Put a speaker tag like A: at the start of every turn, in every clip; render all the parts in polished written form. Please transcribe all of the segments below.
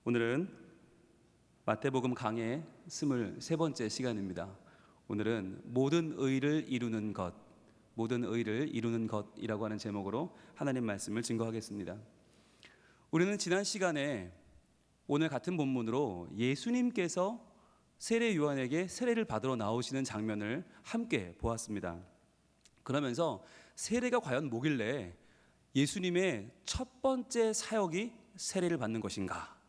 A: 오늘은 마태복음 강의 23번째 시간입니다. 오늘은 모든 의를 이루는 것, 모든 의를 이루는 것이라고 하는 제목으로 하나님 말씀을 증거하겠습니다. 우리는 지난 시간에 오늘 같은 본문으로 예수님께서 세례 요한에게 세례를 받으러 나오시는 장면을 함께 보았습니다. 그러면서 세례가 과연 뭐길래 예수님의 첫 번째 사역이 세례를 받는 것인가?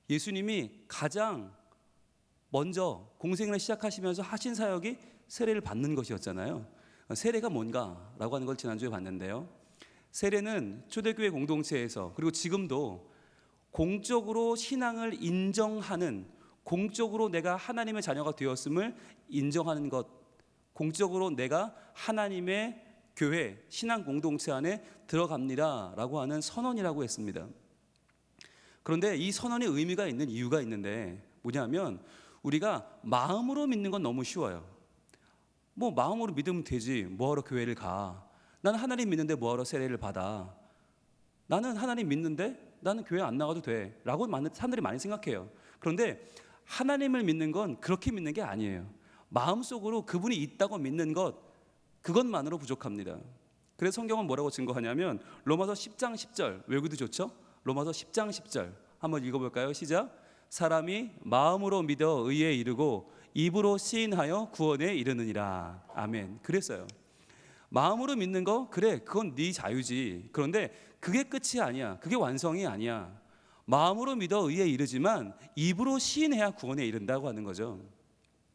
A: 예수님이 가장 먼저 공생을 시작하시면서 하신 사역이 세례를 받는 것이었잖아요. 세례가 뭔가라고 하는 걸 지난주에 봤는데요. 세례는 초대교회 공동체에서 그리고 지금도 공적으로 신앙을 인정하는, 공적으로 내가 하나님의 자녀가 되었음을 인정하는 것, 공적으로 내가 하나님의 교회, 신앙 공동체 안에 들어갑니다 라고 하는 선언이라고 했습니다. 그런데 이 선언의 의미가 있는 이유가 있는데 뭐냐면, 우리가 마음으로 믿는 건 너무 쉬워요. 뭐 마음으로 믿으면 되지, 뭐하러 교회를 가? 나는 하나님 믿는데 뭐하러 세례를 받아? 나는 하나님 믿는데 나는 교회 안 나가도 돼 라고 사람들이 많이 생각해요. 그런데 하나님을 믿는 건 그렇게 믿는 게 아니에요. 마음속으로 그분이 있다고 믿는 것, 그것만으로 부족합니다. 그래서 성경은 뭐라고 증거하냐면 로마서 10장 10절 외우기도 좋죠? 로마서 10장 10절 한번 읽어볼까요? 시작. 사람이 마음으로 믿어 의에 이르고 입으로 시인하여 구원에 이르느니라. 아멘. 그랬어요. 마음으로 믿는 거, 그래, 그건 네 자유지. 그런데 그게 끝이 아니야. 그게 완성이 아니야. 마음으로 믿어 의에 이르지만 입으로 시인해야 구원에 이른다고 하는 거죠.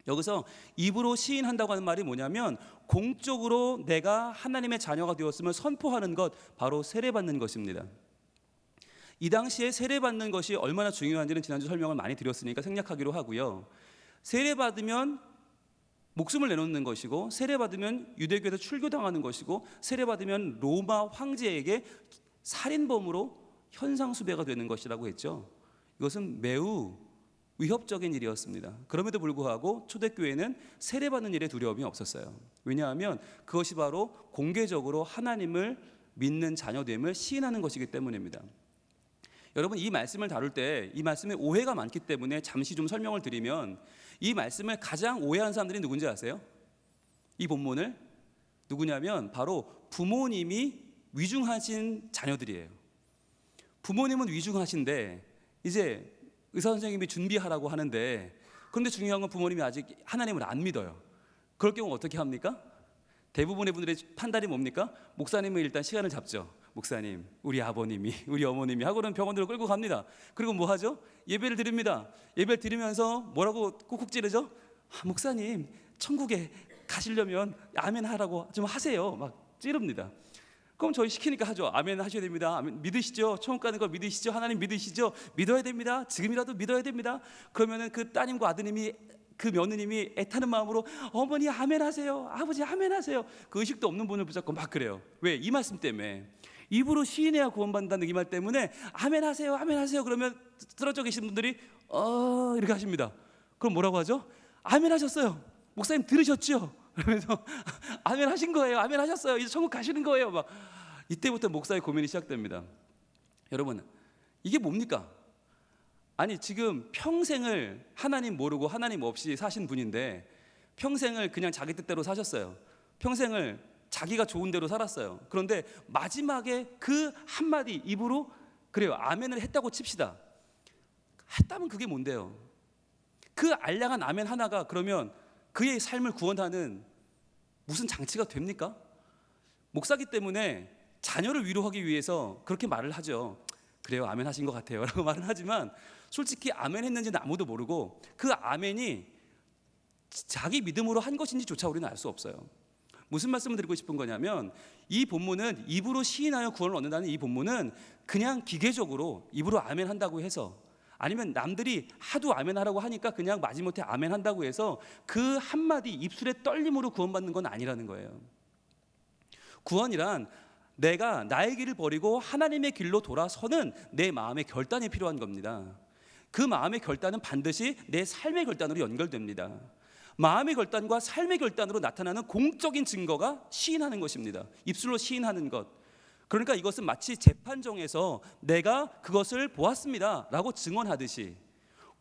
A: 여기서 입으로 시인한다고 하는 말이 뭐냐면 공적으로 내가 하나님의 자녀가 되었음을 선포하는 것, 바로 세례받는 것입니다. 이 당시에 세례받는 것이 얼마나 중요한지는 지난주 설명을 많이 드렸으니까 생략하기로 하고요. 세례받으면 목숨을 내놓는 것이고, 세례받으면 유대교에서 출교당하는 것이고, 세례받으면 로마 황제에게 살인범으로 현상수배가 되는 것이라고 했죠. 이것은 매우 위협적인 일이었습니다. 그럼에도 불구하고 초대교회는 세례받는 일에 두려움이 없었어요. 왜냐하면 그것이 바로 공개적으로 하나님을 믿는 자녀됨을 시인하는 것이기 때문입니다. 여러분, 이 말씀을 다룰 때 이 말씀에 오해가 많기 때문에 잠시 좀 설명을 드리면, 이 말씀을 가장 오해하는 사람들이 누군지 아세요? 이 본문을 누구냐면 바로 부모님이 위중하신 자녀들이에요. 부모님은 위중하신데 이제 의사 선생님이 준비하라고 하는데, 그런데 중요한 건 부모님이 아직 하나님을 안 믿어요. 그럴 경우 어떻게 합니까? 대부분의 분들의 판단이 뭡니까? 목사님은 일단 시간을 잡죠. 목사님, 우리 아버님이, 우리 어머님이 하고는 병원으로 끌고 갑니다. 그리고 뭐 하죠? 예배를 드립니다. 예배를 드리면서 뭐라고 꾹꾹 찌르죠? 목사님, 천국에 가시려면 아멘 하라고 좀 하세요. 막 찌릅니다. 그럼 저희 시키니까 하죠. 아멘 하셔야 됩니다. 아멘, 믿으시죠? 천국 가는 거 믿으시죠? 하나님 믿으시죠? 믿어야 됩니다. 지금이라도 믿어야 됩니다. 그러면은 그 따님과 아드님이, 그 며느님이 애타는 마음으로 어머니 아멘 하세요, 아버지 아멘 하세요. 그 의식도 없는 분을 붙잡고 막 그래요. 왜? 이 말씀 때문에. 입으로 시인해야 구원받는다는 이 말 때문에 아멘 하세요, 아멘 하세요. 그러면 쓰러져 계신 분들이 이렇게 하십니다. 그럼 뭐라고 하죠? 아멘 하셨어요. 목사님 들으셨죠? 그러면서 아멘 하신 거예요. 아멘 하셨어요. 이제 천국 가시는 거예요. 막 이때부터 목사의 고민이 시작됩니다. 여러분, 이게 뭡니까? 아니, 지금 평생을 하나님 모르고 하나님 없이 사신 분인데 평생을 그냥 자기 뜻대로 사셨어요. 평생을 자기가 좋은 대로 살았어요. 그런데 마지막에 그 한마디 입으로, 그래요, 아멘을 했다고 칩시다. 했다면 그게 뭔데요? 그 알량한 아멘 하나가 그러면 그의 삶을 구원하는 무슨 장치가 됩니까? 목사기 때문에 자녀를 위로하기 위해서 그렇게 말을 하죠. 그래요, 아멘 하신 것 같아요 라고 말은 하지만 솔직히 아멘 했는지는 아무도 모르고 그 아멘이 자기 믿음으로 한 것인지조차 우리는 알 수 없어요. 무슨 말씀을 드리고 싶은 거냐면, 이 본문은 입으로 시인하여 구원을 얻는다는 이 본문은 그냥 기계적으로 입으로 아멘 한다고 해서, 아니면 남들이 하도 아멘 하라고 하니까 그냥 마지못해 아멘 한다고 해서 그 한마디 입술의 떨림으로 구원받는 건 아니라는 거예요. 구원이란 내가 나의 길을 버리고 하나님의 길로 돌아서는 내 마음의 결단이 필요한 겁니다. 그 마음의 결단은 반드시 내 삶의 결단으로 연결됩니다. 마음의 결단과 삶의 결단으로 나타나는 공적인 증거가 시인하는 것입니다. 입술로 시인하는 것. 그러니까 이것은 마치 재판정에서 내가 그것을 보았습니다 라고 증언하듯이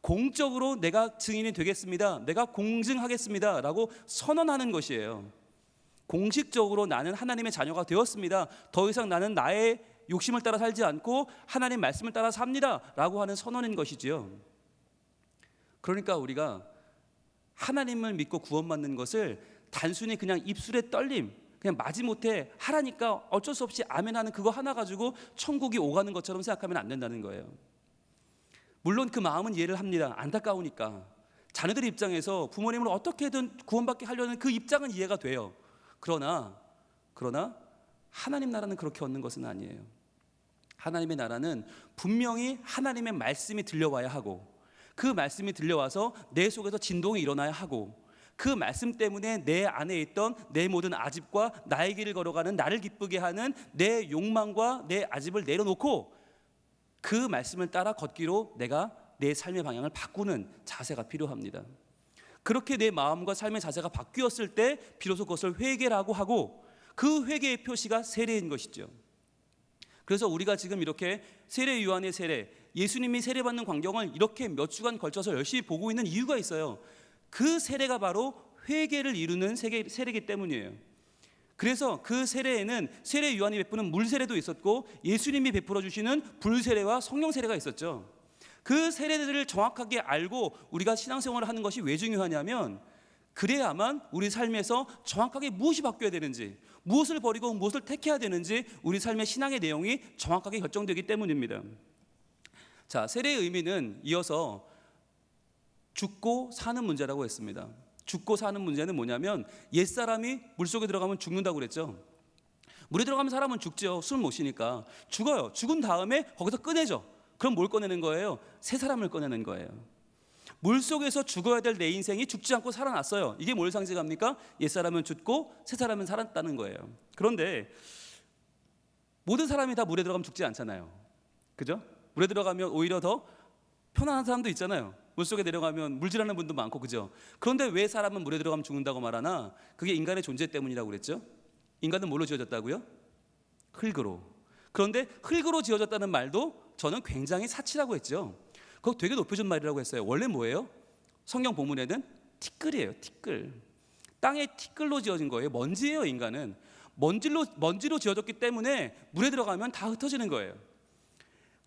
A: 공적으로 내가 증인이 되겠습니다, 내가 공증하겠습니다 라고 선언하는 것이에요. 공식적으로 나는 하나님의 자녀가 되었습니다, 더 이상 나는 나의 욕심을 따라 살지 않고 하나님 말씀을 따라 삽니다 라고 하는 선언인 것이지요. 그러니까 우리가 하나님을 믿고 구원받는 것을 단순히 그냥 입술의 떨림, 그냥 마지못해 하라니까 어쩔 수 없이 아멘하는 그거 하나 가지고 천국이 오가는 것처럼 생각하면 안 된다는 거예요. 물론 그 마음은 이해를 합니다. 안타까우니까. 자녀들 입장에서 부모님을 어떻게든 구원받게 하려는 그 입장은 이해가 돼요. 그러나 하나님 나라는 그렇게 얻는 것은 아니에요. 하나님의 나라는 분명히 하나님의 말씀이 들려와야 하고, 그 말씀이 들려와서 내 속에서 진동이 일어나야 하고, 그 말씀 때문에 내 안에 있던 내 모든 아집과 나의 길을 걸어가는 나를 기쁘게 하는 내 욕망과 내 아집을 내려놓고 그 말씀을 따라 걷기로 내가 내 삶의 방향을 바꾸는 자세가 필요합니다. 그렇게 내 마음과 삶의 자세가 바뀌었을 때 비로소 그것을 회개라고 하고, 그 회개의 표시가 세례인 것이죠. 그래서 우리가 지금 이렇게 세례 요한의 세례, 예수님이 세례받는 광경을 이렇게 몇 주간 걸쳐서 열심히 보고 있는 이유가 있어요. 그 세례가 바로 회개를 이루는 세례이기 때문이에요. 그래서 그 세례에는 세례 요한이 베푸는 물 세례도 있었고 예수님이 베풀어 주시는 불 세례와 성령 세례가 있었죠. 그 세례들을 정확하게 알고 우리가 신앙생활을 하는 것이 왜 중요하냐면, 그래야만 우리 삶에서 정확하게 무엇이 바뀌어야 되는지, 무엇을 버리고 무엇을 택해야 되는지 우리 삶의 신앙의 내용이 정확하게 결정되기 때문입니다. 자, 세례의 의미는 이어서 죽고 사는 문제라고 했습니다. 죽고 사는 문제는 뭐냐면, 옛사람이 물속에 들어가면 죽는다고 그랬죠. 물에 들어가면 사람은 죽죠. 숨 못 쉬니까 죽어요. 죽은 다음에 거기서 꺼내죠. 그럼 뭘 꺼내는 거예요? 새 사람을 꺼내는 거예요. 물속에서 죽어야 될 내 인생이 죽지 않고 살아났어요. 이게 뭘 상징합니까? 옛사람은 죽고 새 사람은 살았다는 거예요. 그런데 모든 사람이 다 물에 들어가면 죽지 않잖아요. 그죠? 물에 들어가면 오히려 더 편안한 사람도 있잖아요. 물속에 내려가면 물질하는 분도 많고, 그죠? 그런데 왜 사람은 물에 들어가면 죽는다고 말하나? 그게 인간의 존재 때문이라고 그랬죠. 인간은 뭘로 지어졌다고요? 흙으로. 그런데 흙으로 지어졌다는 말도 저는 굉장히 사치라고 했죠. 그거 되게 높여준 말이라고 했어요. 원래 뭐예요? 성경 본문에는 티끌이에요. 티끌. 땅의 티끌로 지어진 거예요. 먼지예요. 인간은 먼지로 지어졌기 때문에 물에 들어가면 다 흩어지는 거예요.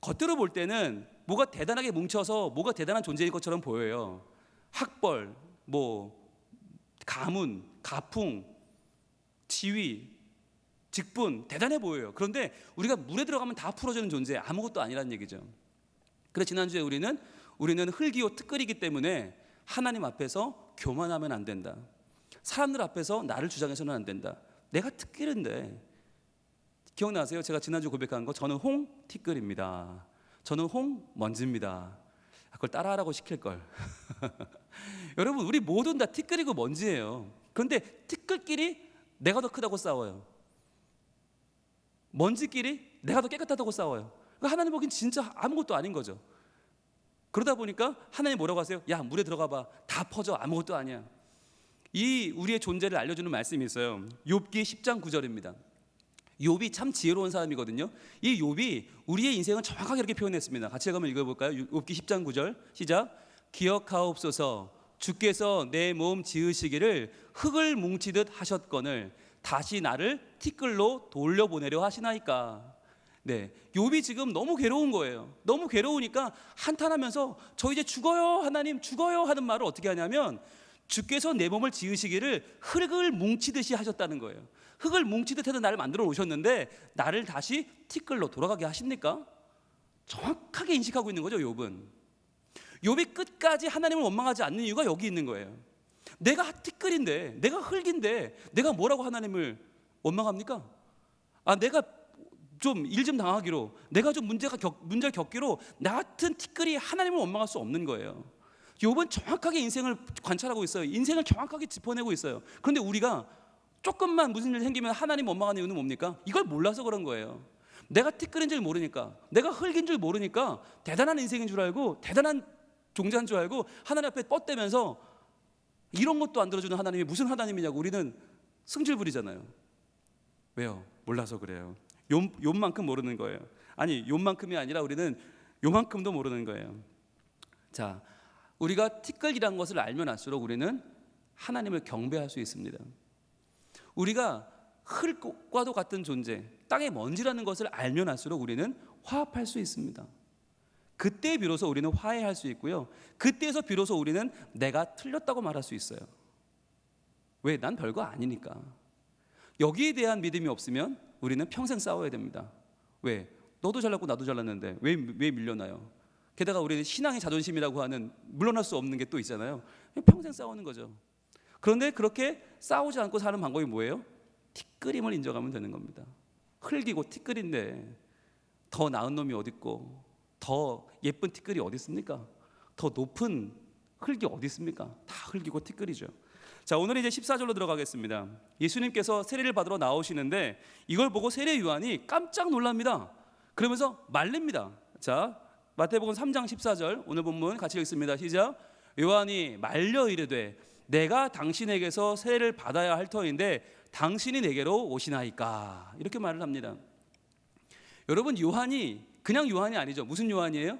A: 겉으로 볼 때는 뭐가 대단하게 뭉쳐서 뭐가 대단한 존재인 것처럼 보여요. 학벌, 가문, 가풍, 지위, 직분 대단해 보여요. 그런데 우리가 물에 들어가면 다 풀어지는 존재, 아무것도 아니라는 얘기죠. 그래서 지난주에 우리는 흙이요 티끌이기 때문에 하나님 앞에서 교만하면 안 된다. 사람들 앞에서 나를 주장해서는 안 된다. 내가 티끌인데, 기억나세요? 제가 지난주 고백한 거, 저는 홍티끌입니다. 저는 홍먼지입니다. 그걸 따라하라고 시킬걸. 여러분, 우리 모두는 다 티끌이고 먼지예요. 그런데 티끌끼리 내가 더 크다고 싸워요. 먼지끼리 내가 더 깨끗하다고 싸워요. 하나님 보기엔 진짜 아무것도 아닌 거죠. 그러다 보니까 하나님 뭐라고 하세요? 야, 물에 들어가 봐. 다 퍼져. 아무것도 아니야. 이 우리의 존재를 알려주는 말씀이 있어요. 욥기 10장 9절입니다. 욥이 참 지혜로운 사람이거든요. 이 욥이 우리의 인생을 정확하게 이렇게 표현했습니다. 같이 한번 읽어볼까요? 욥기 10장 9절 시작. 기억하옵소서, 주께서 내 몸 지으시기를 흙을 뭉치듯 하셨거늘 다시 나를 티끌로 돌려보내려 하시나이까. 네, 욥이 지금 너무 괴로운 거예요. 너무 괴로우니까 한탄하면서 저 이제 죽어요, 하나님 죽어요 하는 말을 어떻게 하냐면, 주께서 내 몸을 지으시기를 흙을 뭉치듯이 하셨다는 거예요. 흙을 뭉치듯 해서 나를 만들어 오셨는데 나를 다시 티끌로 돌아가게 하십니까? 정확하게 인식하고 있는 거죠. 욥은. 욥이 끝까지 하나님을 원망하지 않는 이유가 여기 있는 거예요. 내가 티끌인데, 내가 흙인데 내가 뭐라고 하나님을 원망합니까? 내가 좀 일 좀 당하기로, 내가 좀 문제를 겪기로 나 같은 티끌이 하나님을 원망할 수 없는 거예요. 욥은 정확하게 인생을 관찰하고 있어요. 인생을 정확하게 짚어내고 있어요. 그런데 우리가 조금만 무슨 일 생기면 하나님 원망하는 이유는 뭡니까? 이걸 몰라서 그런 거예요. 내가 티끌인 줄 모르니까, 내가 흙인 줄 모르니까 대단한 인생인 줄 알고, 대단한 종자인 줄 알고 하나님 앞에 뻗대면서 이런 것도 안 들어주는 하나님이 무슨 하나님이냐고 우리는 승질 부리잖아요. 왜요? 몰라서 그래요. 요만큼 모르는 거예요. 아니, 요만큼이 아니라 우리는 요만큼도 모르는 거예요. 자, 우리가 티끌이란 것을 알면 알수록 우리는 하나님을 경배할 수 있습니다. 우리가 흙과도 같은 존재, 땅의 먼지라는 것을 알면 알수록 우리는 화합할 수 있습니다. 그때 비로소 우리는 화해할 수 있고요, 그때에서 비로소 우리는 내가 틀렸다고 말할 수 있어요. 왜? 난 별거 아니니까. 여기에 대한 믿음이 없으면 우리는 평생 싸워야 됩니다. 왜? 너도 잘났고 나도 잘났는데 왜 밀려나요? 게다가 우리는 신앙의 자존심이라고 하는, 물러날 수 없는 게 또 있잖아요. 평생 싸우는 거죠. 그런데 그렇게 싸우지 않고 사는 방법이 뭐예요? 티끌임을 인정하면 되는 겁니다. 흙이고 티끌인데 더 나은 놈이 어디 있고 더 예쁜 티끌이 어디 있습니까? 더 높은 흙이 어디 있습니까? 다 흙이고 티끌이죠. 자, 오늘 이제 14절로 들어가겠습니다. 예수님께서 세례를 받으러 나오시는데 이걸 보고 세례 요한이 깜짝 놀랍니다. 그러면서 말립니다. 자, 마태복음 3장 14절 오늘 본문 같이 읽습니다. 시작. 요한이 말려 이르되 내가 당신에게서 세례를 받아야 할 터인데 당신이 내게로 오시나이까. 이렇게 말을 합니다. 여러분, 요한이 그냥 요한이 아니죠. 무슨 요한이에요?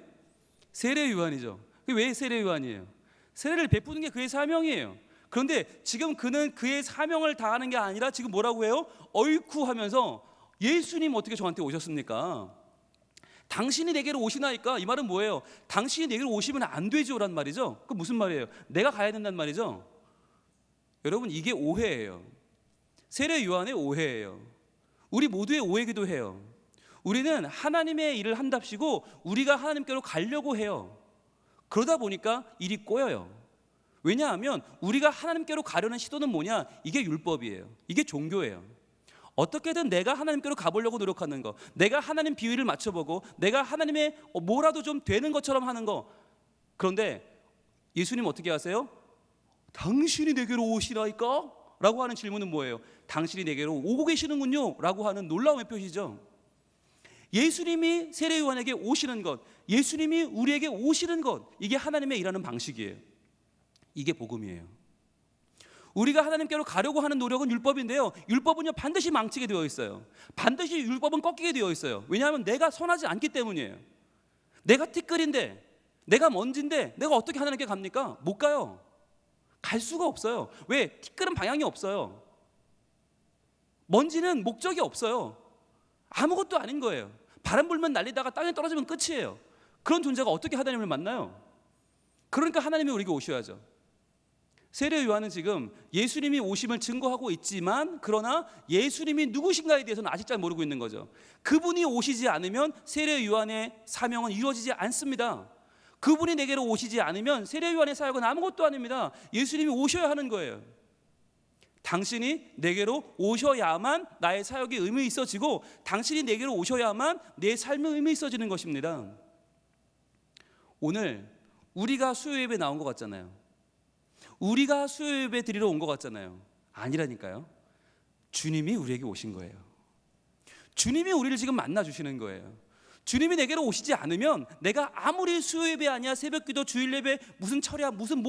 A: 세례 요한이죠. 왜 세례 요한이에요? 세례를 베푸는 게 그의 사명이에요. 그런데 지금 그는 그의 사명을 다하는 게 아니라 지금 뭐라고 해요? 어이쿠 하면서 예수님 어떻게 저한테 오셨습니까? 당신이 내게로 오시나이까. 이 말은 뭐예요? 당신이 내게로 오시면 안 되죠 란 말이죠. 그 무슨 말이에요? 내가 가야 된다는 말이죠. 여러분, 이게 오해예요. 세례 요한의 오해예요. 우리 모두의 오해기도 해요. 우리는 하나님의 일을 한답시고 우리가 하나님께로 가려고 해요. 그러다 보니까 일이 꼬여요. 왜냐하면 우리가 하나님께로 가려는 시도는 뭐냐? 이게 율법이에요. 이게 종교예요. 어떻게든 내가 하나님께로 가보려고 노력하는 거, 내가 하나님 비위를 맞춰보고 내가 하나님의 뭐라도 좀 되는 것처럼 하는 거. 그런데 예수님 어떻게 하세요? 당신이 내게로 오시라니까? 라고 하는 질문은 뭐예요? 당신이 내게로 오고 계시는군요 라고 하는 놀라움의 표시죠. 예수님이 세례 요한에게 오시는 것, 예수님이 우리에게 오시는 것, 이게 하나님의 일하는 방식이에요. 이게 복음이에요. 우리가 하나님께로 가려고 하는 노력은 율법인데요, 율법은요 반드시 망치게 되어 있어요. 반드시 율법은 꺾이게 되어 있어요. 왜냐하면 내가 선하지 않기 때문이에요. 내가 티끌인데, 내가 먼지인데 내가 어떻게 하나님께 갑니까? 못 가요. 갈 수가 없어요. 왜? 티끌은 방향이 없어요. 먼지는 목적이 없어요. 아무것도 아닌 거예요. 바람 불면 날리다가 땅에 떨어지면 끝이에요. 그런 존재가 어떻게 하나님을 만나요? 그러니까 하나님이 우리에게 오셔야죠. 세례 요한은 지금 예수님이 오심을 증거하고 있지만, 그러나 예수님이 누구신가에 대해서는 아직 잘 모르고 있는 거죠. 그분이 오시지 않으면 세례 요한의 사명은 이루어지지 않습니다. 그분이 내게로 오시지 않으면 세례 요한의 사역은 아무것도 아닙니다. 예수님이 오셔야 하는 거예요. 당신이 내게로 오셔야만 나의 사역에 의미 있어지고, 당신이 내게로 오셔야만 내 삶에 의미 있어지는 것입니다. 오늘 우리가 수요 예배 나온 것 같잖아요. 우리가 수요 예배 드리러 온 것 같잖아요. 아니라니까요. 주님이 우리에게 오신 거예요. 주님이 우리를 지금 만나 주시는 거예요. 주님이 내게로 오시지 않으면 내가 아무리 수요 예배 아니야, 새벽기도, 주일 예배, 무슨 철야, 무슨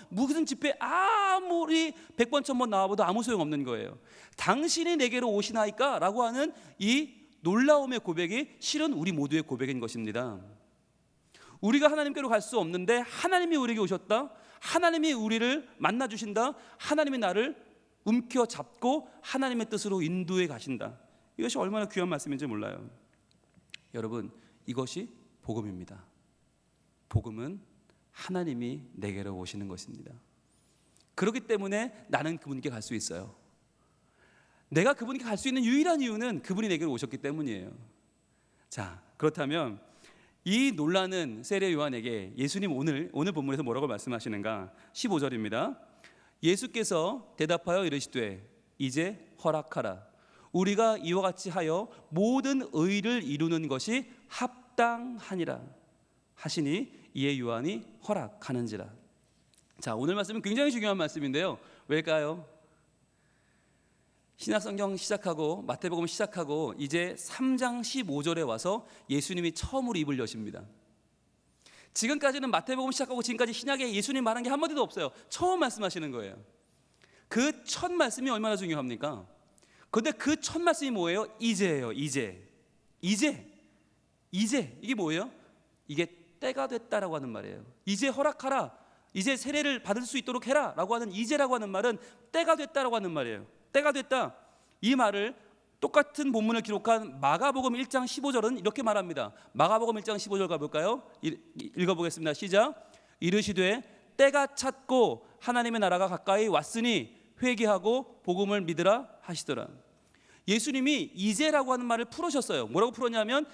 A: 무슨 집회 아무리 100번 1000번 나와봐도 아무 소용 없는 거예요. 당신이 내게로 오시나이까 라고 하는 이 놀라움의 고백이 실은 우리 모두의 고백인 것입니다. 우리가 하나님께로 갈 수 없는데 하나님이 우리에게 오셨다, 하나님이 우리를 만나 주신다, 하나님이 나를 움켜잡고 하나님의 뜻으로 인도해 가신다. 이것이 얼마나 귀한 말씀인지 몰라요. 여러분, 이것이 복음입니다. 복음은 하나님이 내게로 오시는 것입니다. 그렇기 때문에 나는 그분께 갈 수 있어요. 내가 그분께 갈 수 있는 유일한 이유는 그분이 내게로 오셨기 때문이에요. 자, 그렇다면 이 놀라는 세례 요한에게 예수님 오늘 본문에서 뭐라고 말씀하시는가? 15절입니다. 예수께서 대답하여 이르시되 이제 허락하라. 우리가 이와 같이 하여 모든 의를 이루는 것이 합당하니라 하시니 이에 요한이 허락하는지라. 자, 오늘 말씀은 굉장히 중요한 말씀인데요. 왜일까요? 신약성경 시작하고 마태복음 시작하고 이제 3장 15절에 와서 예수님이 처음으로 입을 여십니다. 지금까지는 마태복음 시작하고 지금까지 신약에 예수님 말한 게 한마디도 없어요. 처음 말씀하시는 거예요. 그 첫 말씀이 얼마나 중요합니까? 그런데 그 첫 말씀이 뭐예요? 이제예요. 이제 이게 뭐예요? 이게 때가 됐다라고 하는 말이에요. 이제 허락하라, 이제 세례를 받을 수 있도록 해라 라고 하는 이제라고 하는 말은 때가 됐다라고 하는 말이에요. 때가 됐다, 이 말을 똑같은 본문을 기록한 마가복음 1장 15절은 이렇게 말합니다. 마가복음 1장 15절 가볼까요? 읽어보겠습니다. 시작. 이르시되 때가 찼고 하나님의 나라가 가까이 왔으니 회개하고 복음을 믿으라 하시더라. 예수님이 이제라고 하는 말을 풀으셨어요. 뭐라고 풀었냐면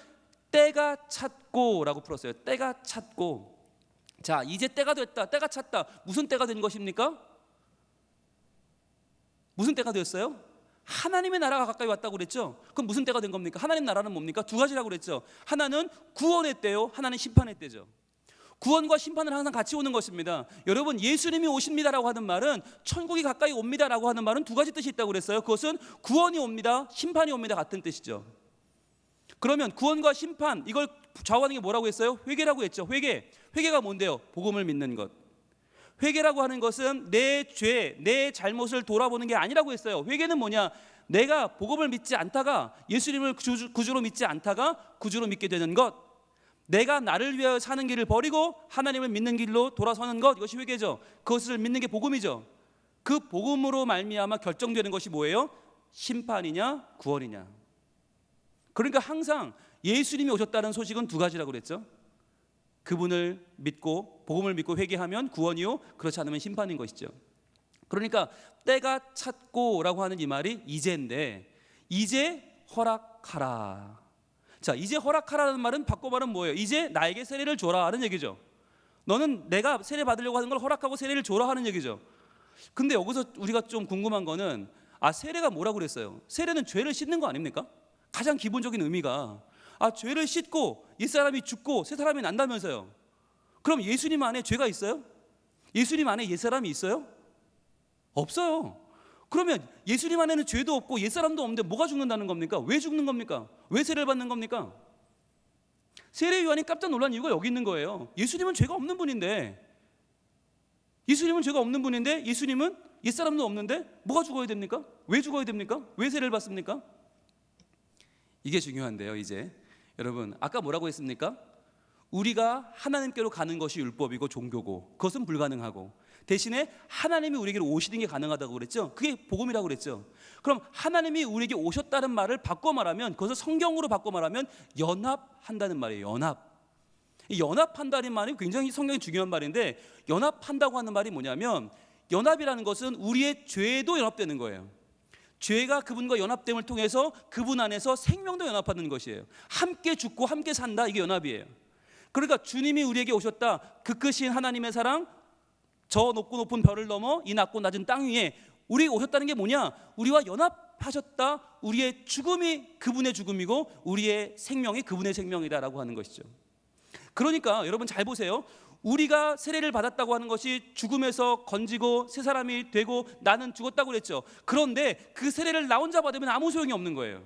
A: 때가 찼고 라고 풀었어요. 때가 찼고. 자, 이제 때가 됐다, 때가 찼다. 무슨 때가 된 것입니까? 무슨 때가 되었어요? 하나님의 나라가 가까이 왔다고 그랬죠. 그럼 무슨 때가 된 겁니까? 하나님 나라는 뭡니까? 두 가지라고 그랬죠. 하나는 구원의 때요, 하나는 심판의 때죠. 구원과 심판은 항상 같이 오는 것입니다. 여러분, 예수님이 오십니다라고 하는 말은, 천국이 가까이 옵니다라고 하는 말은 두 가지 뜻이 있다고 그랬어요. 그것은 구원이 옵니다, 심판이 옵니다, 같은 뜻이죠. 그러면 구원과 심판, 이걸 좌우하는 게 뭐라고 했어요? 회개라고 했죠. 회개가 뭔데요? 복음을 믿는 것. 회개라고 하는 것은 내 죄, 내 잘못을 돌아보는 게 아니라고 했어요. 회개는 뭐냐? 내가 복음을 믿지 않다가, 예수님을 구주로 믿지 않다가 구주로 믿게 되는 것, 내가 나를 위하여 사는 길을 버리고 하나님을 믿는 길로 돌아서는 것, 이것이 회개죠. 그것을 믿는 게 복음이죠. 그 복음으로 말미암아 결정되는 것이 뭐예요? 심판이냐 구원이냐. 그러니까 항상 예수님이 오셨다는 소식은 두 가지라고 그랬죠. 그분을 믿고, 복음을 믿고 회개하면 구원이요, 그렇지 않으면 심판인 것이죠. 그러니까 때가 찼고 라고 하는 이 말이 이제인데, 이제 허락하라. 자, 이제 허락하라는 말은 바꿔 말하면 뭐예요? 이제 나에게 세례를 줘라 하는 얘기죠. 너는 내가 세례 받으려고 하는 걸 허락하고 세례를 줘라 하는 얘기죠. 근데 여기서 우리가 좀 궁금한 거는, 세례가 뭐라고 그랬어요? 세례는 죄를 씻는 거 아닙니까? 가장 기본적인 의미가, 죄를 씻고 옛사람이 죽고 새 사람이 난다면서요. 그럼 예수님 안에 죄가 있어요? 예수님 안에 옛사람이 있어요? 없어요. 그러면 예수님 안에는 죄도 없고 옛사람도 없는데 뭐가 죽는다는 겁니까? 왜 죽는 겁니까? 왜 세례를 받는 겁니까? 세례 요한이 깜짝 놀란 이유가 여기 있는 거예요. 예수님은 죄가 없는 분인데, 예수님은 옛사람도 없는데 뭐가 죽어야 됩니까? 왜 죽어야 됩니까? 왜 세례를 받습니까? 이게 중요한데요. 이제 여러분, 아까 뭐라고 했습니까? 우리가 하나님께로 가는 것이 율법이고 종교고 그것은 불가능하고, 대신에 하나님이 우리에게로 오시는 게 가능하다고 그랬죠. 그게 복음이라고 그랬죠. 그럼 하나님이 우리에게 오셨다는 말을 바꿔 말하면, 그것을 성경으로 바꿔 말하면 연합한다는 말이에요. 연합한다는 말이 굉장히 성경이 중요한 말인데, 연합한다고 하는 말이 뭐냐면, 연합이라는 것은 우리의 죄도 연합되는 거예요. 죄가 그분과 연합됨을 통해서 그분 안에서 생명도 연합하는 것이에요. 함께 죽고 함께 산다, 이게 연합이에요. 그러니까 주님이 우리에게 오셨다, 그 크신 하나님의 사랑, 저 높고 높은 별을 넘어 이 낮고 낮은 땅 위에 우리에게 오셨다는 게 뭐냐? 우리와 연합하셨다. 우리의 죽음이 그분의 죽음이고 우리의 생명이 그분의 생명이다라고 하는 것이죠. 그러니까 여러분 잘 보세요. 우리가 세례를 받았다고 하는 것이 죽음에서 건지고 새 사람이 되고 나는 죽었다고 그랬죠. 그런데 그 세례를 나 혼자 받으면 아무 소용이 없는 거예요.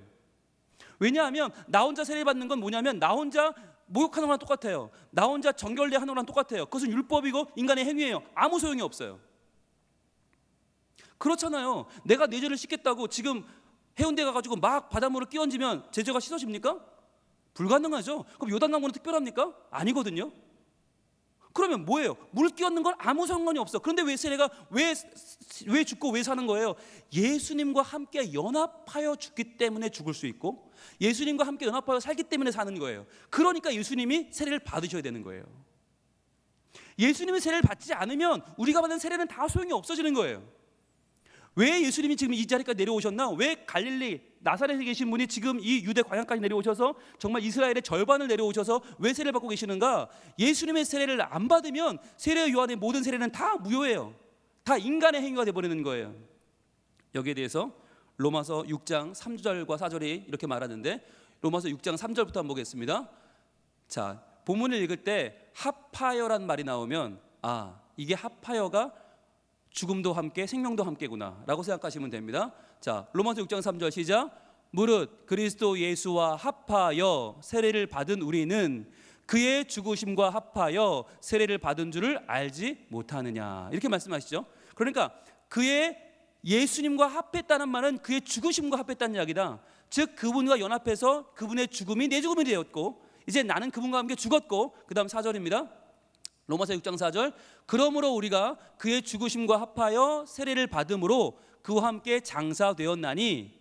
A: 왜냐하면 나 혼자 세례 받는 건 뭐냐면, 나 혼자 목욕하는 거랑 똑같아요. 나 혼자 정결례 하는 거랑 똑같아요. 그것은 율법이고 인간의 행위예요. 아무 소용이 없어요. 그렇잖아요. 내가 내 죄를 씻겠다고 지금 해운대 가가지고 막 바닷물을 끼얹으면 제 죄가 씻어집니까? 불가능하죠. 그럼 요단강물은 특별합니까? 아니거든요. 그러면 뭐예요? 물 끼얹는 건 아무 상관이 없어. 그런데 왜 세례가 왜 죽고 왜 사는 거예요? 예수님과 함께 연합하여 죽기 때문에 죽을 수 있고, 예수님과 함께 연합하여 살기 때문에 사는 거예요. 그러니까 예수님이 세례를 받으셔야 되는 거예요. 예수님이 세례를 받지 않으면 우리가 받은 세례는 다 소용이 없어지는 거예요. 왜 예수님이 지금 이 자리까지 내려오셨나? 왜 갈릴리 나사렛에 계신 분이 지금 이 유대 광야까지 내려오셔서 정말 이스라엘의 절반을 내려오셔서 왜 세례를 받고 계시는가? 예수님의 세례를 안 받으면 세례 요한의 모든 세례는 다 무효예요. 다 인간의 행위가 되어버리는 거예요. 여기에 대해서 로마서 6장 3절과 4절이 이렇게 말하는데, 로마서 6장 3절부터 한번 보겠습니다. 자, 본문을 읽을 때 합하여란 말이 나오면, 이게 합하여가 죽음도 함께 생명도 함께구나 라고 생각하시면 됩니다. 자, 로마서 6장 3절 시작. 무릇 그리스도 예수와 합하여 세례를 받은 우리는 그의 죽으심과 합하여 세례를 받은 줄을 알지 못하느냐, 이렇게 말씀하시죠. 그러니까 그의 예수님과 합했다는 말은 그의 죽으심과 합했다는 이야기다. 즉 그분과 연합해서 그분의 죽음이 내 죽음이 되었고 이제 나는 그분과 함께 죽었고, 그 다음 4절입니다. 로마서 6장 4절. 그러므로 우리가 그의 죽으심과 합하여 세례를 받음으로 그와 함께 장사되었나니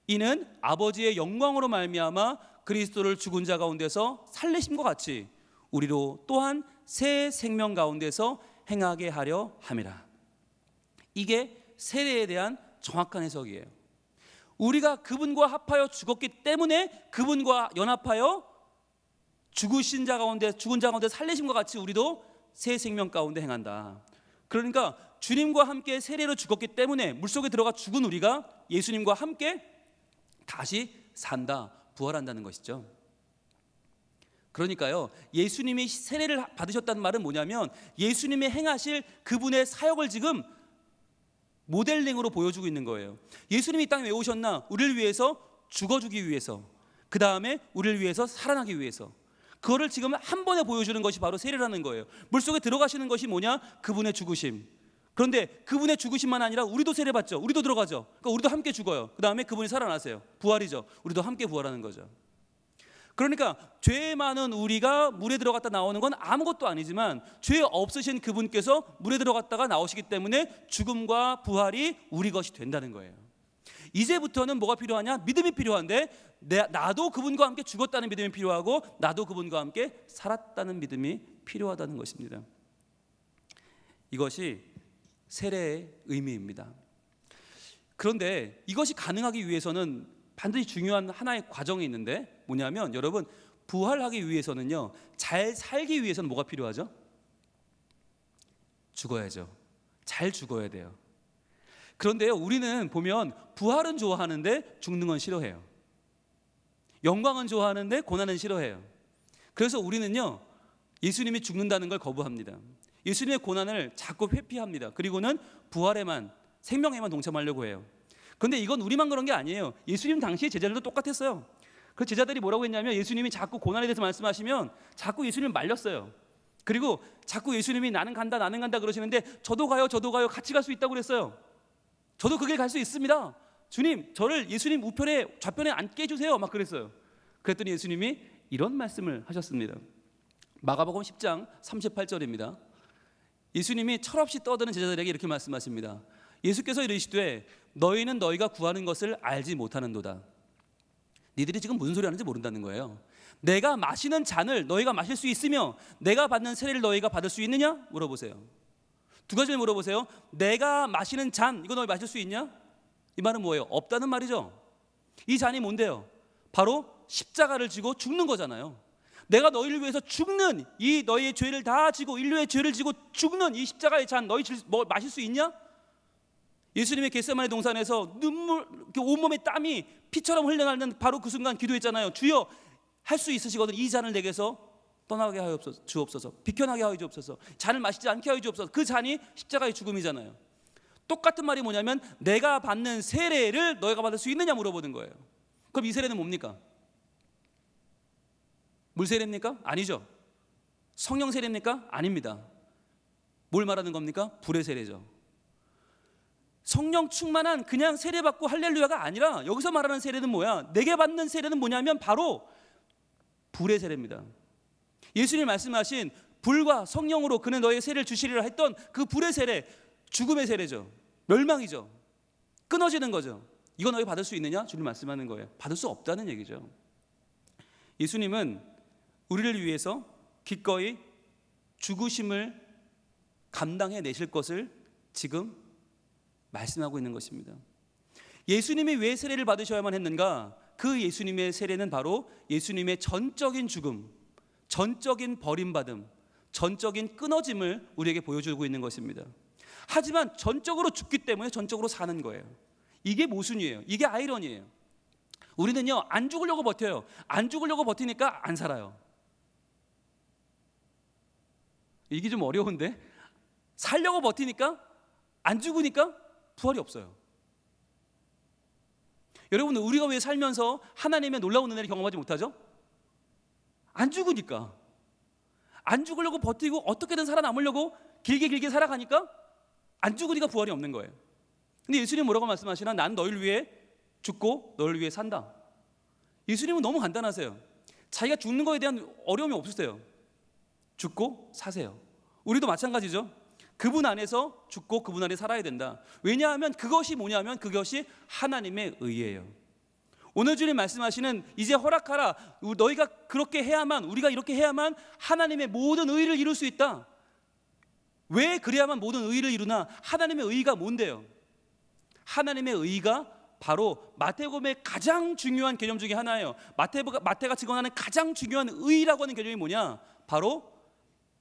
A: 이는 아버지의 영광으로 말미암아 그리스도를 죽은 자 가운데서 살리심과 같이 우리로 또한 새 생명 가운데서 행하게 하려 함이라. 이게 세례에 대한 정확한 해석이에요. 우리가 그분과 합하여 죽었기 때문에 그분과 연합하여 죽은 자 가운데 살리심과 같이 우리도 새 생명 가운데 행한다. 그러니까 주님과 함께 세례로 죽었기 때문에 물속에 들어가 죽은 우리가 예수님과 함께 다시 산다, 부활한다는 것이죠. 그러니까요, 예수님이 세례를 받으셨다는 말은 뭐냐면 예수님이 행하실 그분의 사역을 지금 모델링으로 보여주고 있는 거예요. 예수님이 이 땅에 왜 오셨나? 우리를 위해서 죽어주기 위해서, 그 다음에 우리를 위해서 살아나기 위해서. 그거를 지금 한 번에 보여주는 것이 바로 세례라는 거예요. 물속에 들어가시는 것이 뭐냐? 그분의 죽으심. 그런데 그분의 죽으심만 아니라 우리도 세례받죠. 우리도 들어가죠. 그러니까 우리도 함께 죽어요. 그 다음에 그분이 살아나세요. 부활이죠. 우리도 함께 부활하는 거죠. 그러니까 죄 많은 우리가 물에 들어갔다 나오는 건 아무것도 아니지만 죄 없으신 그분께서 물에 들어갔다가 나오시기 때문에 죽음과 부활이 우리 것이 된다는 거예요. 이제부터는 뭐가 필요하냐? 믿음이 필요한데 나도 그분과 함께 죽었다는 믿음이 필요하고 나도 그분과 함께 살았다는 믿음이 필요하다는 것입니다. 이것이 세례의 의미입니다. 그런데 이것이 가능하기 위해서는 반드시 중요한 하나의 과정이 있는데 뭐냐면, 여러분, 부활하기 위해서는요, 잘 살기 위해서는 뭐가 필요하죠? 죽어야죠. 잘 죽어야 돼요. 그런데요, 우리는 보면 부활은 좋아하는데 죽는 건 싫어해요. 영광은 좋아하는데 고난은 싫어해요. 그래서 우리는요, 예수님이 죽는다는 걸 거부합니다. 예수님의 고난을 자꾸 회피합니다. 그리고는 부활에만, 생명에만 동참하려고 해요. 그런데 이건 우리만 그런 게 아니에요. 예수님 당시에 제자들도 똑같았어요. 그 제자들이 뭐라고 했냐면, 예수님이 자꾸 고난에 대해서 말씀하시면 자꾸 예수님을 말렸어요. 그리고 자꾸 예수님이 나는 간다 그러시는데 저도 가요 같이 갈 수 있다고 그랬어요. 저도 그 길 갈 수 있습니다. 주님, 저를 예수님 우편에 좌편에 앉게 해주세요. 막 그랬어요. 그랬더니 예수님이 이런 말씀을 하셨습니다. 마가복음 10장 38절입니다. 예수님이 철없이 떠드는 제자들에게 이렇게 말씀하십니다. 예수께서 이르시되 너희는 너희가 구하는 것을 알지 못하는도다. 니들이 지금 무슨 소리 하는지 모른다는 거예요. 내가 마시는 잔을 너희가 마실 수 있으며 내가 받는 세례를 너희가 받을 수 있느냐? 물어보세요. 두 가지를 물어보세요. 내가 마시는 잔, 이거 너희 마실 수 있냐? 이 말은 뭐예요? 없다는 말이죠. 이 잔이 뭔데요? 바로 십자가를 지고 죽는 거잖아요. 내가 너희를 위해서 죽는, 이 너희의 죄를 다 지고 인류의 죄를 지고 죽는 이 십자가의 잔 너희 마실 수 있냐? 예수님의 겟세마네 동산에서 눈물, 온몸에 땀이 피처럼 흘러나는 바로 그 순간 기도했잖아요. 주여, 할 수 있으시거든 이 잔을 내게서 떠나게 하여 주옵소서, 비켜나게 하여 주옵소서, 잔을 마시지 않게 하여 주옵소서. 그 잔이 십자가의 죽음이잖아요. 똑같은 말이 뭐냐면 내가 받는 세례를 너희가 받을 수 있느냐 물어보는 거예요. 그럼 이 세례는 뭡니까? 물 세례입니까? 아니죠. 성령 세례입니까? 아닙니다. 뭘 말하는 겁니까? 불의 세례죠. 성령 충만한 그냥 세례받고 할렐루야가 아니라 여기서 말하는 세례는 뭐야? 내게 받는 세례는 뭐냐면 바로 불의 세례입니다. 예수님이 말씀하신 불과 성령으로 그는 너에게 세례를 주시리라 했던 그 불의 세례, 죽음의 세례죠. 멸망이죠. 끊어지는 거죠. 이거 너희 받을 수 있느냐? 주님 말씀하는 거예요. 받을 수 없다는 얘기죠. 예수님은 우리를 위해서 기꺼이 죽으심을 감당해 내실 것을 지금 말씀하고 있는 것입니다. 예수님이 왜 세례를 받으셔야만 했는가? 그 예수님의 세례는 바로 예수님의 전적인 죽음, 전적인 버림받음, 전적인 끊어짐을 우리에게 보여주고 있는 것입니다. 하지만 전적으로 죽기 때문에 전적으로 사는 거예요. 이게 모순이에요. 이게 아이러니예요. 우리는요, 안 죽으려고 버텨요. 안 죽으려고 버티니까 안 살아요. 이게 좀 어려운데, 살려고 버티니까 안 죽으니까 부활이 없어요. 여러분, 우리가 왜 살면서 하나님의 놀라운 은혜를 경험하지 못하죠? 안 죽으니까. 안 죽으려고 버티고 어떻게든 살아남으려고 길게 살아가니까 안 죽으니까 부활이 없는 거예요. 근데 예수님은 뭐라고 말씀하시나? 난 너희를 위해 죽고 너희를 위해 산다. 예수님은 너무 간단하세요. 자기가 죽는 거에 대한 어려움이 없으세요. 죽고 사세요. 우리도 마찬가지죠. 그분 안에서 죽고 그분 안에 살아야 된다. 왜냐하면 그것이 뭐냐면 그것이 하나님의 의예요. 오늘 주님 말씀하시는 이제 허락하라. 너희가 그렇게 해야만, 우리가 이렇게 해야만 하나님의 모든 의를 이룰 수 있다. 왜 그래야만 모든 의를 이루나? 하나님의 의가 뭔데요? 하나님의 의가 바로 마태복음의 가장 중요한 개념 중에 하나예요. 마태가 증언하는 가장 중요한 의라고 하는 개념이 뭐냐? 바로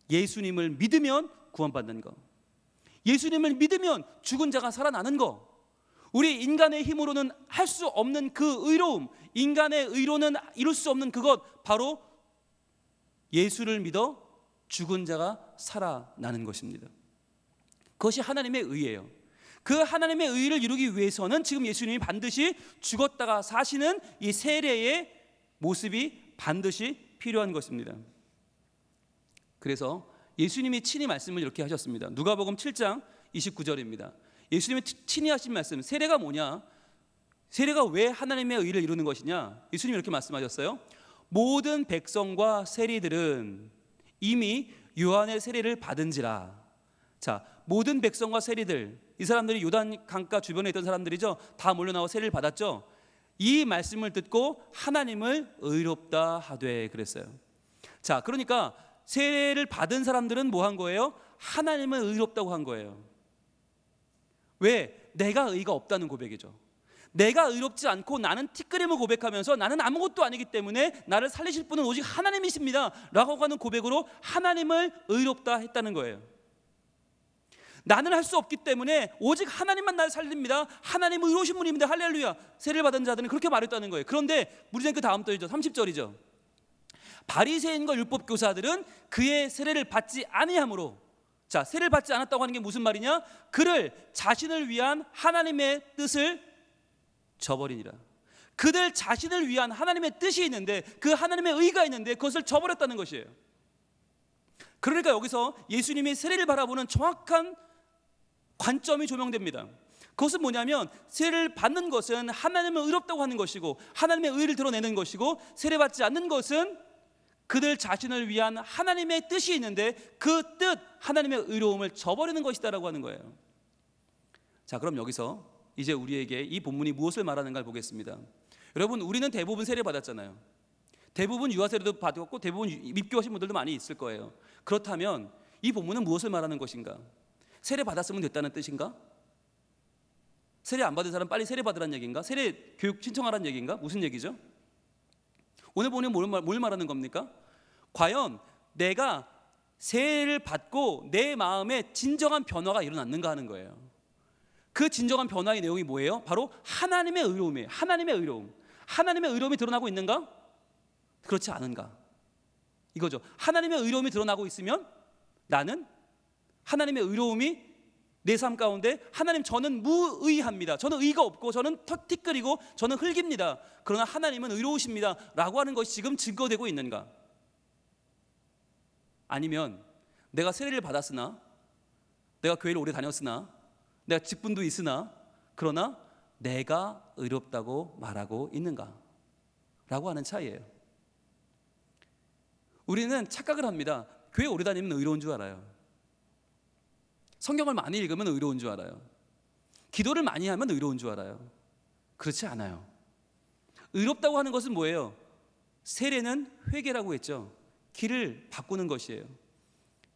A: 예수님을 믿으면 구원받는 거. 예수님을 믿으면 죽은 자가 살아나는 거. 우리 인간의 힘으로는 할 수 없는 그 의로움, 인간의 의로는 이룰 수 없는 그것, 바로 예수를 믿어 죽은 자가 살아나는 것입니다. 그것이 하나님의 의예요. 그 하나님의 의를 이루기 위해서는 지금 예수님이 반드시 죽었다가 사시는 이 세례의 모습이 반드시 필요한 것입니다. 그래서 예수님이 친히 말씀을 이렇게 하셨습니다. 누가복음 7장 29절입니다. 예수님이 친히 하신 말씀, 세례가 뭐냐? 세례가 왜 하나님의 의를 이루는 것이냐? 예수님이 이렇게 말씀하셨어요. 모든 백성과 세리들은 이미 요한의 세례를 받은지라. 자, 모든 백성과 세리들, 이 사람들이 요단 강가 주변에 있던 사람들이죠. 다 몰려나와 세례를 받았죠. 이 말씀을 듣고 하나님을 의롭다 하되 그랬어요. 자, 그러니까 세례를 받은 사람들은 뭐 한 거예요? 하나님을 의롭다고 한 거예요. 왜? 내가 의가 없다는 고백이죠. 내가 의롭지 않고 나는 티끌임을 고백하면서 나는 아무것도 아니기 때문에 나를 살리실 분은 오직 하나님이십니다 라고 하는 고백으로 하나님을 의롭다 했다는 거예요. 나는 할 수 없기 때문에 오직 하나님만 나를 살립니다. 하나님 의로우신 분입니다. 할렐루야. 세례를 받은 자들은 그렇게 말했다는 거예요. 그런데 문제는 그 다음 절이죠. 30절이죠. 바리새인과 율법교사들은 그의 세례를 받지 아니하므로, 자, 세례를 받지 않았다고 하는 게 무슨 말이냐? 그를 자신을 위한 하나님의 뜻을 저버리니라. 그들 자신을 위한 하나님의 뜻이 있는데, 그 하나님의 의가 있는데 그것을 저버렸다는 것이에요. 그러니까 여기서 예수님이 세례를 바라보는 정확한 관점이 조명됩니다. 그것은 뭐냐면 세례를 받는 것은 하나님을 의롭다고 하는 것이고 하나님의 의를 드러내는 것이고, 세례받지 않는 것은 그들 자신을 위한 하나님의 뜻이 있는데 그 뜻, 하나님의 의로움을 저버리는 것이다라고 하는 거예요. 자, 그럼 여기서 이제 우리에게 이 본문이 무엇을 말하는가를 보겠습니다. 여러분, 우리는 대부분 세례 받았잖아요. 대부분 유아 세례도 받았고 대부분 입교하신 분들도 많이 있을 거예요. 그렇다면 이 본문은 무엇을 말하는 것인가? 세례 받았으면 됐다는 뜻인가? 세례 안 받은 사람 빨리 세례 받으라는 얘기인가? 세례 교육 신청하라는 얘기인가? 무슨 얘기죠? 오늘 본문이 뭘 말하는 겁니까? 과연 내가 세례를 받고 내 마음에 진정한 변화가 일어났는가 하는 거예요. 그 진정한 변화의 내용이 뭐예요? 바로 하나님의 의로움이에요. 하나님의 의로움. 하나님의 의로움이 드러나고 있는가? 그렇지 않은가? 이거죠. 하나님의 의로움이 드러나고 있으면 나는 하나님의 의로움이 내 삶 가운데, 하나님 저는 무의합니다. 저는 의가 없고 저는 티끌이고 저는 흙입니다. 그러나 하나님은 의로우십니다 라고 하는 것이 지금 증거되고 있는가? 아니면 내가 세례를 받았으나, 내가 교회를 오래 다녔으나, 내가 직분도 있으나, 그러나 내가 의롭다고 말하고 있는가? 라고 하는 차이예요. 우리는 착각을 합니다. 교회 오래 다니면 의로운 줄 알아요. 성경을 많이 읽으면 의로운 줄 알아요. 기도를 많이 하면 의로운 줄 알아요. 그렇지 않아요. 의롭다고 하는 것은 뭐예요? 세례는 회개라고 했죠. 길을 바꾸는 것이에요.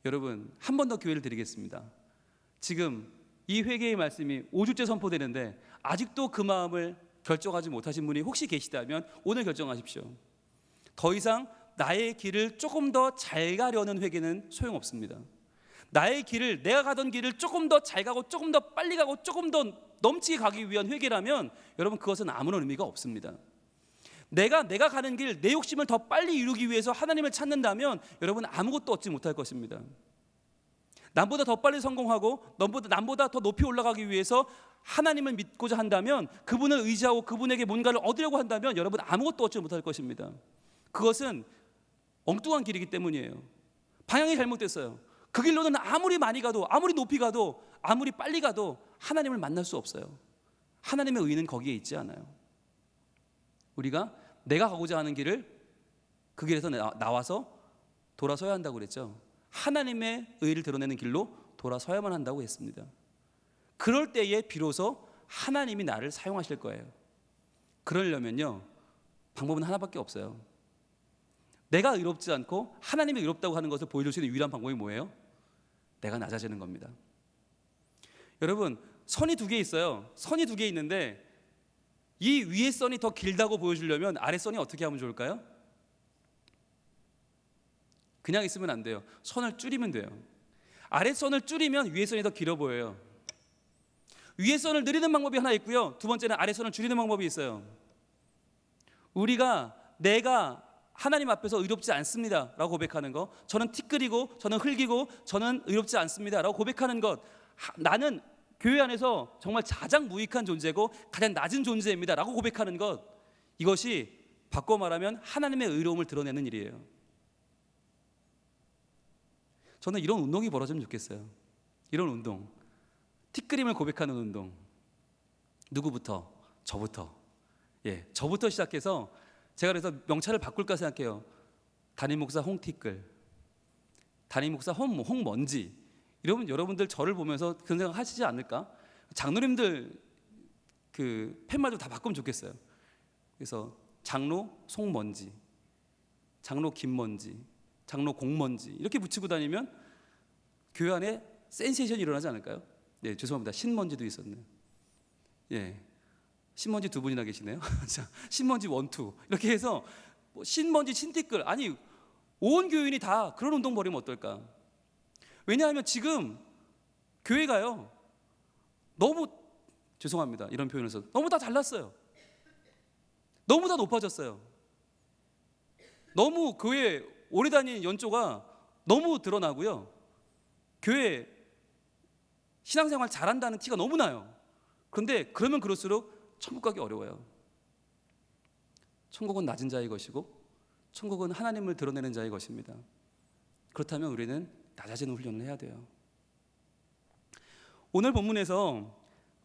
A: 여러분, 한 번 더 기회를 드리겠습니다. 지금 이 회개의 말씀이 5주째 선포되는데 아직도 그 마음을 결정하지 못하신 분이 혹시 계시다면 오늘 결정하십시오. 더 이상 나의 길을 조금 더 잘 가려는 회개는 소용없습니다. 나의 길을, 내가 가던 길을 조금 더 잘 가고 조금 더 빨리 가고 조금 더 넘치게 가기 위한 회개라면 여러분, 그것은 아무런 의미가 없습니다. 내가 가는 길, 내 욕심을 더 빨리 이루기 위해서 하나님을 찾는다면 여러분, 아무것도 얻지 못할 것입니다. 남보다 더 빨리 성공하고 남보다 더 높이 올라가기 위해서 하나님을 믿고자 한다면, 그분을 의지하고 그분에게 뭔가를 얻으려고 한다면 여러분, 아무것도 얻지 못할 것입니다. 그것은 엉뚱한 길이기 때문이에요. 방향이 잘못됐어요. 그 길로는 아무리 많이 가도, 아무리 높이 가도, 아무리 빨리 가도 하나님을 만날 수 없어요. 하나님의 의는 거기에 있지 않아요. 우리가 내가 가고자 하는 길을 그 길에서 나와서 돌아서야 한다고 그랬죠. 하나님의 의를 드러내는 길로 돌아서야만 한다고 했습니다. 그럴 때에 비로소 하나님이 나를 사용하실 거예요. 그러려면요, 방법은 하나밖에 없어요. 내가 의롭지 않고 하나님이 의롭다고 하는 것을 보여줄 수 있는 유일한 방법이 뭐예요? 내가 낮아지는 겁니다. 여러분, 선이 두 개 있어요. 선이 두 개 있는데 이 위의 선이 더 길다고 보여주려면 아래 선이 어떻게 하면 좋을까요? 그냥 있으면 안 돼요. 선을 줄이면 돼요. 아래 선을 줄이면 위의 선이 더 길어 보여요. 위의 선을 늘리는 방법이 하나 있고요, 두 번째는 아래 선을 줄이는 방법이 있어요. 내가 하나님 앞에서 의롭지 않습니다 라고 고백하는 것, 저는 티끌이고 저는 흙이고 저는 의롭지 않습니다 라고 고백하는 것, 나는 교회 안에서 정말 가장 무익한 존재고 가장 낮은 존재입니다 라고 고백하는 것, 이것이 바꿔 말하면 하나님의 의로움을 드러내는 일이에요. 저는 이런 운동이 벌어지면 좋겠어요. 이런 운동, 티끌임을 고백하는 운동. 누구부터? 저부터. 저부터 시작해서, 제가 그래서 명찰을 바꿀까 생각해요. 담임 목사 홍티끌, 담임 목사 홍먼지. 이러면 여러분들 저를 보면서 그런 생각 하시지 않을까? 장로님들 그 팻말도 다 바꾸면 좋겠어요. 그래서 장로 송먼지, 장로 김먼지, 장로 공먼지 이렇게 붙이고 다니면 교회 안에 센세이션이 일어나지 않을까요? 죄송합니다. 신먼지도 있었네요. 신먼지 두 분이나 계시네요. 자, 신먼지 원투 이렇게 해서 신먼지 신티끌, 아니 온 교인이 다 그런 운동 벌이면 어떨까? 왜냐하면 지금 교회가요, 너무, 죄송합니다 이런 표현을 써서, 너무 다 잘났어요. 너무 다 높아졌어요. 너무 교회 오래 다닌 연조가 너무 드러나고요, 교회 신앙생활 잘한다는 티가 너무 나요. 그런데 그러면 그럴수록 천국 가기 어려워요. 천국은 낮은 자의 것이고 천국은 하나님을 드러내는 자의 것입니다. 그렇다면 우리는 낮아지는 훈련을 해야 돼요. 오늘 본문에서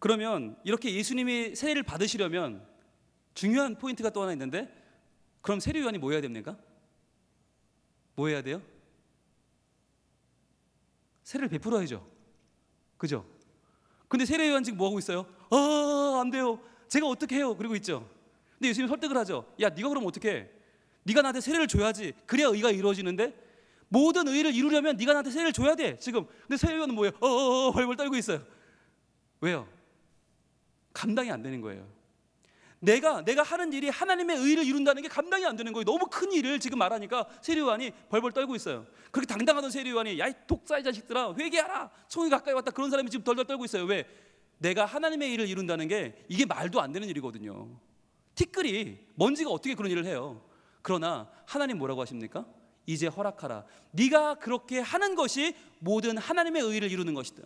A: 그러면 이렇게 예수님이 세례를 받으시려면 중요한 포인트가 또 하나 있는데, 그럼 세례요한이 뭐 해야 됩니까? 뭐 해야 돼요? 세례를 베풀어야죠. 그죠? 근데 세례요한 지금 뭐 하고 있어요? 안 돼요. 제가 어떻게 해요? 그러고 있죠. 근데 예수님이 설득을 하죠. 야, 네가 그럼 어떻게 해? 네가 나한테 세례를 줘야지. 그래야 의가 이루어지는데, 모든 의를 이루려면 네가 나한테 세례를 줘야 돼 지금. 근데 세례요한은 뭐예요? 벌벌 떨고 있어요. 왜요? 감당이 안 되는 거예요. 내가 하는 일이 하나님의 의를 이룬다는 게 감당이 안 되는 거예요. 너무 큰 일을 지금 말하니까 세례요한이 벌벌 떨고 있어요. 그렇게 당당하던 세례요한이 야, 이 독사의 자식들아 회개하라, 총이 가까이 왔다, 그런 사람이 지금 덜덜 떨고 있어요. 왜? 내가 하나님의 일을 이룬다는 게 이게 말도 안 되는 일이거든요. 티끌이, 먼지가 어떻게 그런 일을 해요? 그러나 하나님 뭐라고 하십니까? 이제 허락하라. 네가 그렇게 하는 것이 모든 하나님의 의를 이루는 것이다.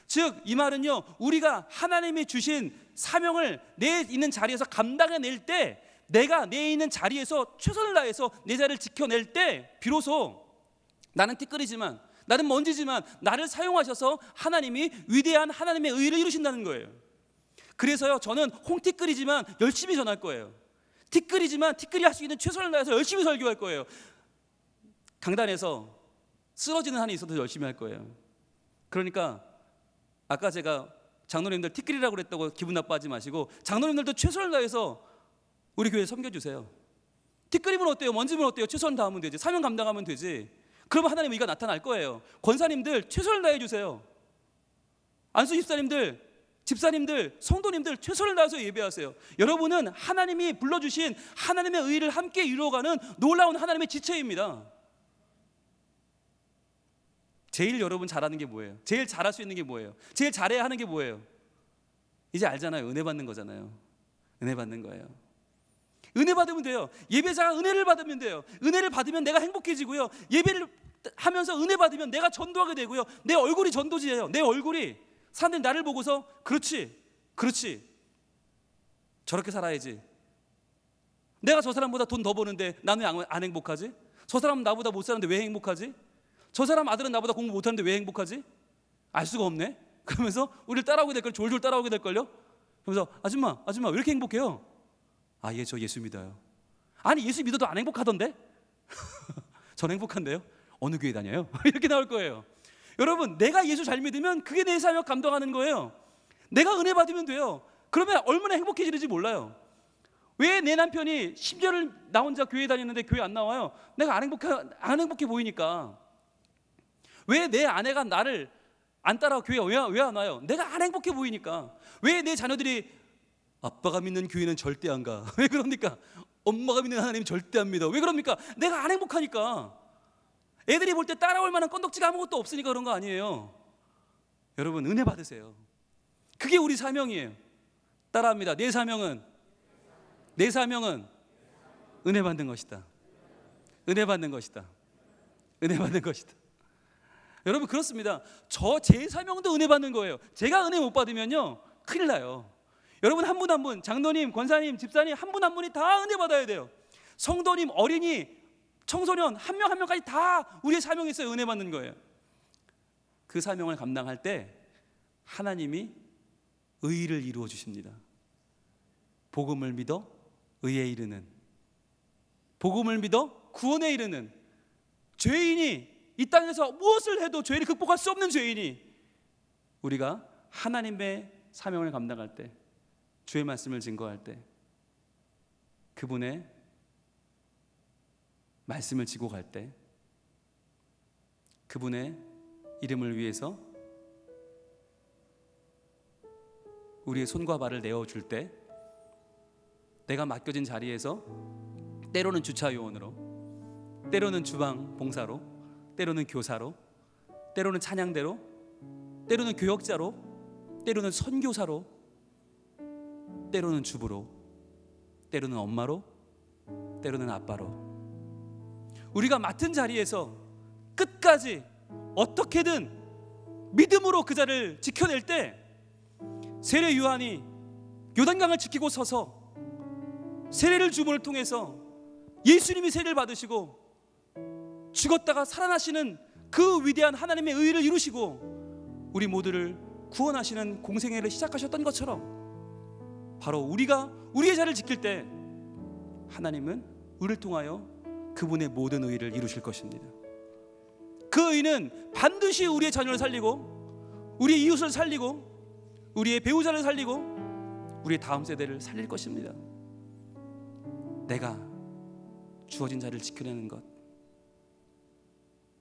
A: 즉 이 말은요, 우리가 하나님이 주신 사명을 내 있는 자리에서 감당해낼 때, 내가 내 있는 자리에서 최선을 다해서 내 자리를 지켜낼 때 비로소 나는 티끌이지만, 나는 먼지지만 나를 사용하셔서 하나님이 위대한 하나님의 의를 이루신다는 거예요. 그래서요, 저는 홍티끌이지만 열심히 전할 거예요. 티끌이지만 티끌이 할 수 있는 최선을 다해서 열심히 설교할 거예요. 강단에서 쓰러지는 한이 있어도 열심히 할 거예요. 그러니까 아까 제가 장로님들 티끌이라고 그랬다고 기분 나빠하지 마시고, 장로님들도 최선을 다해서 우리 교회 섬겨주세요. 티끌이면 어때요? 먼지면 어때요? 최선 다하면 되지. 사명 감당하면 되지. 그러면 하나님의 의가 나타날 거예요. 권사님들 최선을 다해주세요. 안수 집사님들, 집사님들, 성도님들 최선을 다해서 예배하세요. 여러분은 하나님이 불러주신 하나님의 의를 함께 이루어가는 놀라운 하나님의 지체입니다. 제일 여러분 잘하는 게 뭐예요? 제일 잘할 수 있는 게 뭐예요? 제일 잘해야 하는 게 뭐예요? 이제 알잖아요. 은혜 받는 거잖아요. 은혜 받는 거예요. 은혜 받으면 돼요. 예배자가 은혜를 받으면 돼요. 은혜를 받으면 내가 행복해지고요, 예배를 하면서 은혜 받으면 내가 전도하게 되고요, 내 얼굴이 전도지예요. 내 얼굴이, 사람들이 나를 보고서 그렇지 저렇게 살아야지. 내가 저 사람보다 돈 더 버는데 나는 왜 안 행복하지? 저 사람은 나보다 못 사는데 왜 행복하지? 저 사람 아들은 나보다 공부 못하는데 왜 행복하지? 알 수가 없네. 그러면서 우리를 따라오게 될걸, 졸졸 따라오게 될걸요. 그러면서 아줌마 왜 이렇게 행복해요? 아, 예, 저 예수 믿어요. 아니, 예수 믿어도 안 행복하던데? 전 행복한데요. 어느 교회 다녀요? 이렇게 나올 거예요. 여러분, 내가 예수 잘 믿으면 그게 내 사역 감당하는 거예요. 내가 은혜 받으면 돼요. 그러면 얼마나 행복해지는지 몰라요. 왜 내 남편이 10년을 나 혼자 교회 다니는데 교회 안 나와요? 내가 안 행복해 보이니까. 왜 내 아내가 나를 안 따라 교회 왜 안 와요? 내가 안 행복해 보이니까. 왜 내 자녀들이 아빠가 믿는 교회는 절대 안 가? 왜 그럽니까? 엄마가 믿는 하나님 절대 안 믿어. 왜 그럽니까? 내가 안 행복하니까. 애들이 볼 때 따라올 만한 건덕지가 아무것도 없으니까 그런 거 아니에요. 여러분, 은혜 받으세요. 그게 우리 사명이에요. 따라합니다. 내 사명은 은혜 받는 것이다. 은혜 받는 것이다. 은혜 받는 것이다. 여러분, 그렇습니다. 제 사명도 은혜 받는 거예요. 제가 은혜 못 받으면요, 큰일 나요. 여러분, 한 분 한 분, 장로님, 권사님, 집사님, 한 분 한 분이 다 은혜 받아야 돼요. 성도님, 어린이, 청소년 한 명 한 명까지 다 우리의 사명이 있어요. 은혜 받는 거예요. 그 사명을 감당할 때 하나님이 의를 이루어 주십니다. 복음을 믿어 의에 이르는, 복음을 믿어 구원에 이르는 죄인이, 이 땅에서 무엇을 해도 죄를 극복할 수 없는 죄인이, 우리가 하나님의 사명을 감당할 때, 주의 말씀을 증거할 때, 그분의 말씀을 지고 갈 때, 그분의 이름을 위해서 우리의 손과 발을 내어줄 때, 내가 맡겨진 자리에서 때로는 주차 요원으로, 때로는 주방 봉사로, 때로는 교사로, 때로는 찬양대로, 때로는 교역자로, 때로는 선교사로, 때로는 주부로, 때로는 엄마로, 때로는 아빠로, 우리가 맡은 자리에서 끝까지 어떻게든 믿음으로 그 자리를 지켜낼 때, 세례 요한이 요단강을 지키고 서서 세례를 주문을 통해서 예수님이 세례를 받으시고 죽었다가 살아나시는 그 위대한 하나님의 의를 이루시고 우리 모두를 구원하시는 공생애를 시작하셨던 것처럼, 바로 우리가 우리의 자리를 지킬 때 하나님은 우리를 통하여 그분의 모든 의를 이루실 것입니다. 그 의는 반드시 우리의 자녀를 살리고, 우리의 이웃을 살리고, 우리의 배우자를 살리고, 우리의 다음 세대를 살릴 것입니다. 내가 주어진 자리를 지켜내는 것,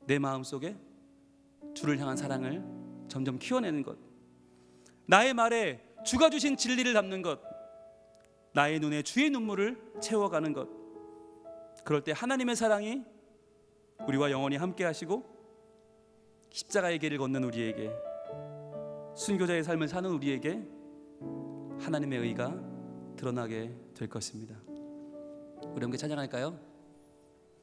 A: 내 마음속에 주를 향한 사랑을 점점 키워내는 것, 나의 말에 주가 주신 진리를 담는 것, 나의 눈에 주의 눈물을 채워가는 것, 그럴 때 하나님의 사랑이 우리와 영원히 함께 하시고 십자가의 길을 걷는 우리에게, 순교자의 삶을 사는 우리에게 하나님의 의가 드러나게 될 것입니다. 우리 함께 찬양할까요?